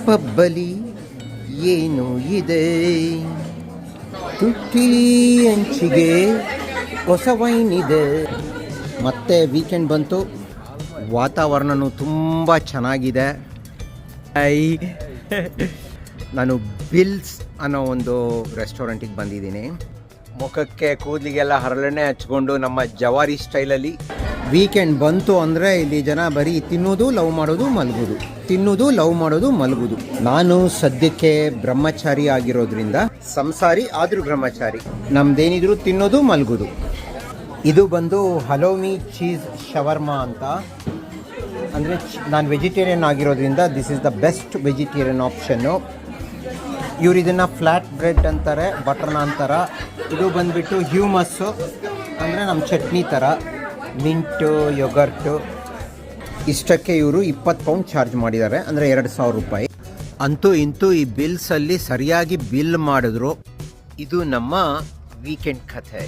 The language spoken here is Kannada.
ಪಬ್ಬಲಿ ಏನು ಇದೆ, ತುಟಿ ಅಂಚಿಗೆ ಹೊಸ ವೈನ್ ಇದೆ. ಮತ್ತೆ ವೀಕೆಂಡ್ ಬಂತು, ವಾತಾವರಣನೂ ತುಂಬ ಚೆನ್ನಾಗಿದೆ. ನಾನು ಬಿಲ್ಸ್ ಅನ್ನೋ ಒಂದು ರೆಸ್ಟೋರೆಂಟಿಗೆ ಬಂದಿದ್ದೀನಿ. ಮುಖಕ್ಕೆ ಕೂದಲಿಗೆಲ್ಲ ಹರಳೆಣ್ಣೆ ಹಚ್ಕೊಂಡು ನಮ್ಮ ಜವಾರಿ ಸ್ಟೈಲಲ್ಲಿ ವೀಕೆಂಡ್ ಬಂತು ಅಂದರೆ ಇಲ್ಲಿ ಜನ ಬರೀ ತಿನ್ನೋದು, ಲವ್ ಮಾಡೋದು, ಮಲಗೋದು, ತಿನ್ನೋದು, ಲವ್ ಮಾಡೋದು, ಮಲಗೋದು. ನಾನು ಸದ್ಯಕ್ಕೆ ಬ್ರಹ್ಮಚಾರಿ ಆಗಿರೋದ್ರಿಂದ ಸಂಸಾರಿ ಆದರೂ ಬ್ರಹ್ಮಚಾರಿ. ನಮ್ದೇನಿದ್ರು ತಿನ್ನೋದು, ಮಲಗೋದು. ಇದು ಬಂದು ಹಲೋಮಿ ಚೀಸ್ ಶವರ್ಮಾ ಅಂತ. ಅಂದರೆ ನಾನು ವೆಜಿಟೇರಿಯನ್ ಆಗಿರೋದ್ರಿಂದ this is the best vegetarian option. ಇವ್ರು ಇದನ್ನು ಫ್ಲ್ಯಾಟ್ ಬ್ರೆಡ್ ಅಂತಾರೆ, ಬಟರ್ ನಾನ್ ಥರ. ಇದು ಬಂದುಬಿಟ್ಟು ಹ್ಯೂಮಸ್ಸು, ಅಂದರೆ ನಮ್ಮ ಚಟ್ನಿ ಥರ. ಮಿಂಟು, ಯೋಗರ್ಟು, ಇಷ್ಟಕ್ಕೆ ಇವರು 20 ಪೌಂಡ್ ಚಾರ್ಜ್ ಮಾಡಿದ್ದಾರೆ, ಅಂದರೆ 2,000 ರೂಪಾಯಿ. ಅಂತೂ ಇಂತೂ ಈ ಬಿಲ್ಸಲ್ಲಿ ಸರಿಯಾಗಿ ಬಿಲ್ ಮಾಡಿದ್ರು. ಇದು ನಮ್ಮ ವೀಕೆಂಡ್ ಕಥೆ.